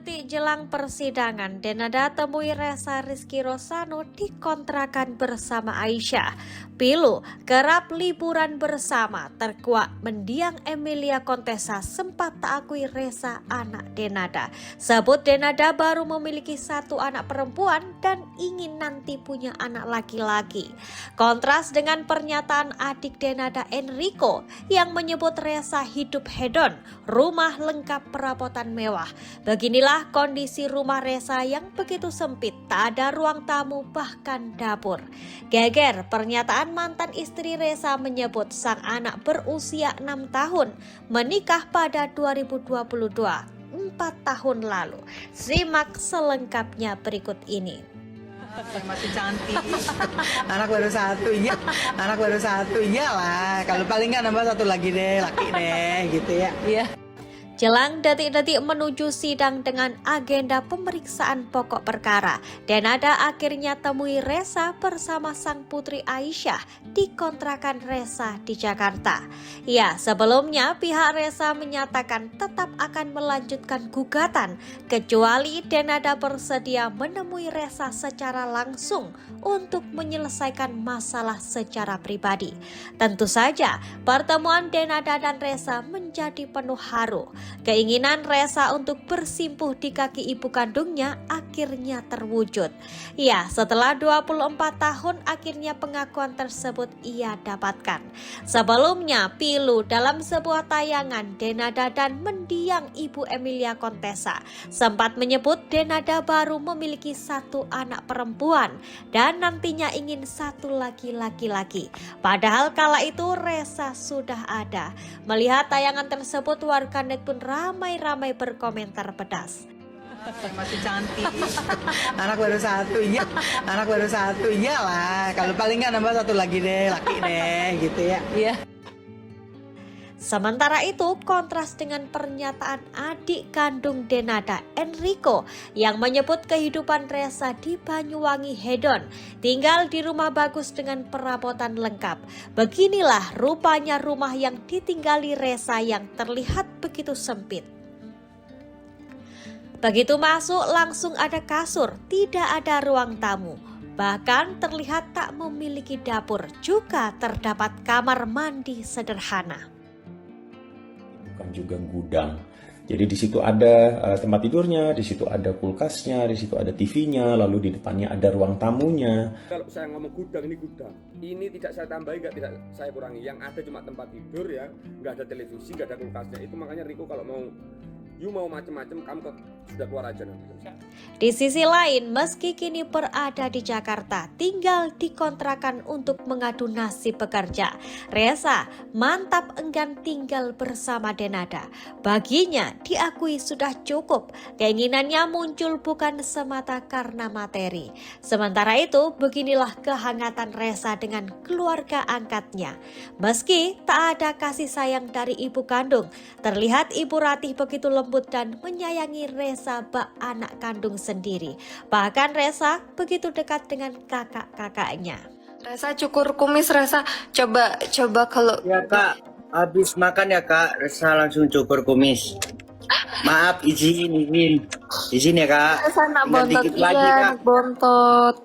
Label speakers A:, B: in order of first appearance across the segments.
A: detik jelang persidangan, Denada temui Resa Rizky Rosano di kontrakan bersama Aisyah. Pilu kerap liburan bersama, terkuak mendiang Emilia Contessa sempat tak akui Resa anak Denada. Sebut Denada baru memiliki satu anak perempuan dan ingin nanti punya anak laki-laki. Kontras dengan pernyataan adik Denada Enrico yang menyebut Resa hidup hedon, rumah lengkap perabotan mewah. Beginilah kondisi rumah Resa yang begitu sempit, tak ada ruang tamu bahkan dapur. Geger pernyataan mantan istri Resa menyebut sang anak berusia 6 tahun menikah pada 2022, 4 tahun lalu. Simak selengkapnya berikut ini.
B: Masih cantik. Anak baru satu iyalah. Kalau paling nggak nambah satu lagi deh, laki deh gitu ya. Iya.
A: Jelang detik-detik menuju sidang dengan agenda pemeriksaan pokok perkara, Denada akhirnya temui Resa bersama sang putri Aisyah di kontrakan Resa di Jakarta. Ya, sebelumnya pihak Resa menyatakan tetap akan melanjutkan gugatan kecuali Denada bersedia menemui Resa secara langsung untuk menyelesaikan masalah secara pribadi. Tentu saja, pertemuan Denada dan Resa menjadi penuh haru. Keinginan Resa untuk bersimpuh di kaki ibu kandungnya akhirnya terwujud. Ya, setelah 24 tahun akhirnya pengakuan tersebut ia dapatkan. Sebelumnya, Pilu dalam sebuah tayangan Denada dan mendiang ibu Emilia Contessa sempat menyebut Denada baru memiliki satu anak perempuan dan nantinya ingin satu lagi laki-laki. Padahal kala itu Resa sudah ada. Melihat tayangan tersebut, warganet pun ramai-ramai berkomentar pedas.
B: Masih cantik. Anak baru satu iyalah. Kalau paling nggak nambah satu lagi deh, laki deh gitu ya. Iya.
A: Sementara itu, kontras dengan pernyataan adik kandung Denada, Enrico, yang menyebut kehidupan Resa di Banyuwangi hedon, tinggal di rumah bagus dengan perabotan lengkap. Beginilah rupanya rumah yang ditinggali Resa yang terlihat begitu sempit. Begitu masuk langsung ada kasur, tidak ada ruang tamu. Bahkan terlihat tak memiliki dapur, juga terdapat kamar mandi sederhana.
C: Bukan juga gudang. Jadi di situ ada tempat tidurnya, di situ ada kulkasnya, di situ ada TV-nya, lalu di depannya ada ruang tamunya.
D: Kalau saya ngomong gudang, ini gudang. Ini tidak saya tambahi, tidak saya kurangi. Yang ada cuma tempat tidur ya, nggak ada televisi, nggak ada kulkasnya. Itu makanya Riko kalau mau macem-macem, kamu sudah keluar aja nanti.
A: Di sisi lain, meski kini berada di Jakarta, tinggal dikontrakan untuk mengadu nasib pekerja, Resa mantap enggan tinggal bersama Denada. Baginya diakui sudah cukup, keinginannya muncul bukan semata karena materi. Sementara itu, beginilah kehangatan Resa dengan keluarga angkatnya. Meski tak ada kasih sayang dari ibu kandung, terlihat Ibu Ratih begitu lembut dan menyayangi Resa bak anak kandung sendiri. Bahkan Resa begitu dekat dengan kakak-kakaknya.
E: Resa cukur kumis, Resa coba kalau
F: ya Kak, habis makan ya Kak, Resa langsung cukur kumis. Maaf, izin ya Kak.
E: Resa nak
F: Tinggal
E: bontot,
F: dikit lagi,
E: iya
F: Kak.
E: nak bontot.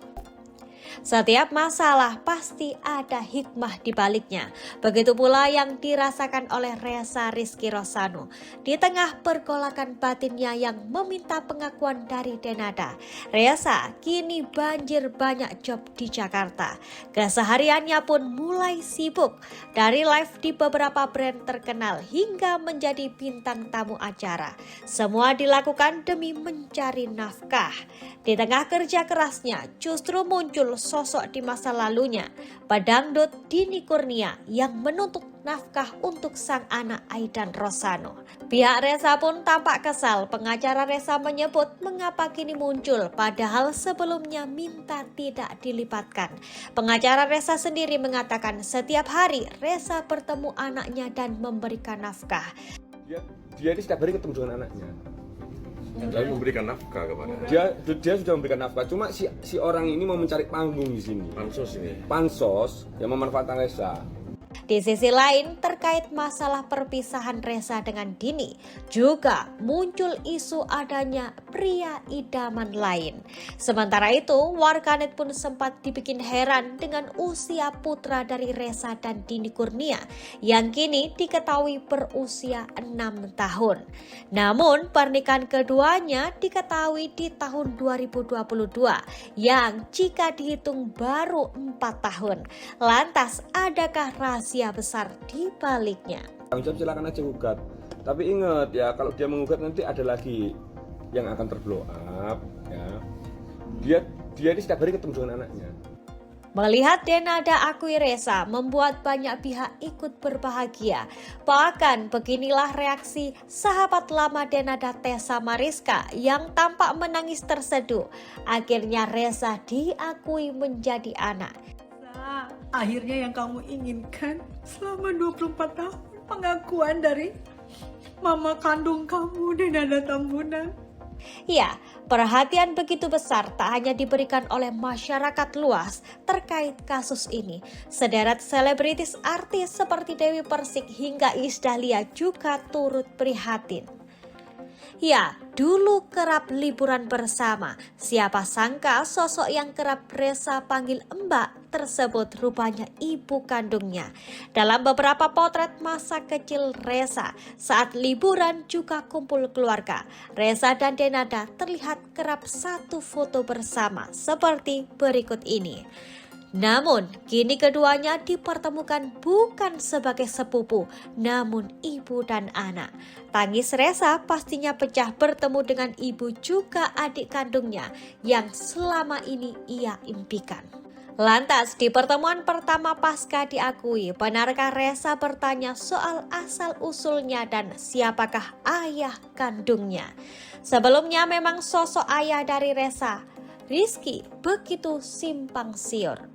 A: Setiap masalah pasti ada hikmah di baliknya. Begitu pula yang dirasakan oleh Resa Rizky Rosano. Di tengah pergolakan batinnya yang meminta pengakuan dari Denada, Resa kini banjir banyak job di Jakarta. Kesehariannya pun mulai sibuk. Dari live di beberapa brand terkenal hingga menjadi bintang tamu acara. Semua dilakukan demi mencari nafkah. Di tengah kerja kerasnya justru muncul sosok di masa lalunya, pedangdut Dini Kurnia yang menuntut nafkah untuk sang anak Aidan Rosano. Pihak Resa pun tampak kesal. Pengacara Resa menyebut mengapa kini muncul padahal sebelumnya minta tidak dilibatkan. Pengacara Resa sendiri mengatakan setiap hari Resa bertemu anaknya dan memberikan nafkah.
D: Dia ini setiap hari ketemu dengan anaknya.
G: Lalu memberikan nafkah kepada
D: Dia sudah memberikan nafkah. Cuma si orang ini mau mencari panggung di sini.
G: pansos ini.
D: Pansos yang memanfaatkan Resa.
A: Di sisi lain, terkait masalah perpisahan Reza dengan Dini, juga muncul isu adanya pria idaman lain. Sementara itu, warganet pun sempat dibikin heran dengan usia putra dari Reza dan Dini Kurnia yang kini diketahui berusia 6 tahun. Namun, pernikahan keduanya diketahui di tahun 2022 yang jika dihitung baru 4 tahun. Lantas, adakah rahasia besar di baliknya?
D: Tanggung jawab silakan aja gugat. Tapi ingat ya, kalau dia menggugat nanti ada lagi yang akan terblow up ya. Dia ini setiap hari ketemu dengan anaknya.
A: Melihat Denada akui Reza membuat banyak pihak ikut berbahagia. Bahkan beginilah reaksi sahabat lama Denada Tessa Mariska yang tampak menangis terseduh. Akhirnya Reza diakui menjadi anak.
B: Akhirnya yang kamu inginkan selama 24 tahun, pengakuan dari mama kandung kamu, Denada Tambunan.
A: Ya, perhatian begitu besar tak hanya diberikan oleh masyarakat luas terkait kasus ini. Sederet selebritis artis seperti Dewi Persik hingga Iis Dahlia juga turut prihatin. Ya, dulu kerap liburan bersama. Siapa sangka sosok yang kerap Reza panggil Mbak tersebut rupanya ibu kandungnya. Dalam beberapa potret masa kecil Reza saat liburan juga kumpul keluarga, Reza dan Denada terlihat kerap satu foto bersama seperti berikut ini. Namun, kini keduanya dipertemukan bukan sebagai sepupu, namun ibu dan anak. Tangis Reza pastinya pecah bertemu dengan ibu juga adik kandungnya yang selama ini ia impikan. Lantas, di pertemuan pertama pasca diakui, benarkah Reza bertanya soal asal-usulnya dan siapakah ayah kandungnya? Sebelumnya memang sosok ayah dari Reza, Rizky, begitu simpang siur.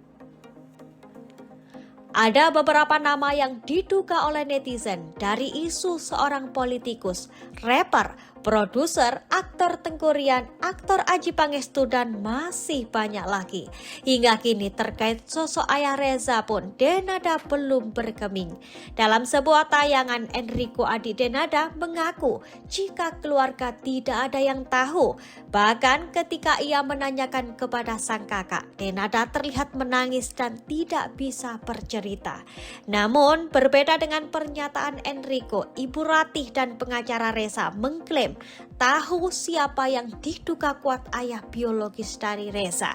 A: Ada beberapa nama yang diduga oleh netizen dari isu seorang politikus, rapper, produser, aktor Tengku Ryan, aktor Adjie Pangestu, dan masih banyak lagi. Hingga kini terkait sosok ayah Reza pun Denada belum bergeming. Dalam sebuah tayangan, Enrico adik Denada mengaku jika keluarga tidak ada yang tahu. Bahkan ketika ia menanyakan kepada sang kakak, Denada terlihat menangis dan tidak bisa bercerita. Namun berbeda dengan pernyataan Enrico, Ibu Ratih dan pengacara Reza mengklaim tahu siapa yang diduga kuat ayah biologis dari Reza.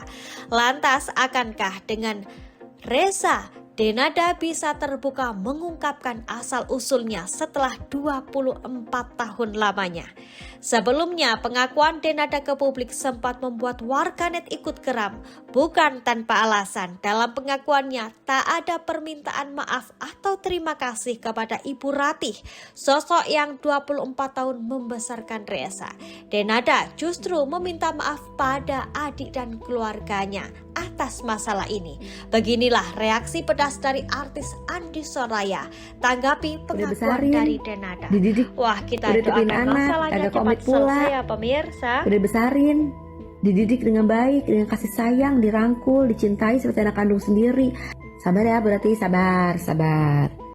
A: Lantas akankah dengan Reza, Denada bisa terbuka mengungkapkan asal-usulnya setelah 24 tahun lamanya? Sebelumnya, pengakuan Denada ke publik sempat membuat warganet ikut geram. Bukan tanpa alasan, dalam pengakuannya tak ada permintaan maaf atau terima kasih kepada Ibu Ratih, sosok yang 24 tahun membesarkan Reza. Denada justru meminta maaf pada adik dan keluarganya atas masalah ini. Beginilah reaksi pedas dari artis Andi Soraya tanggapi pengakuan dari Denada.
H: Dididik,
A: Wah, kita
H: udah
A: doakan
H: anak,
A: masalahnya
H: ada
A: cepat
H: komit pula,
A: selesai ya pemirsa.
H: udah besarin, dididik dengan baik, dengan kasih sayang, dirangkul, dicintai seperti anak kandung sendiri. Sabar ya, berarti sabar.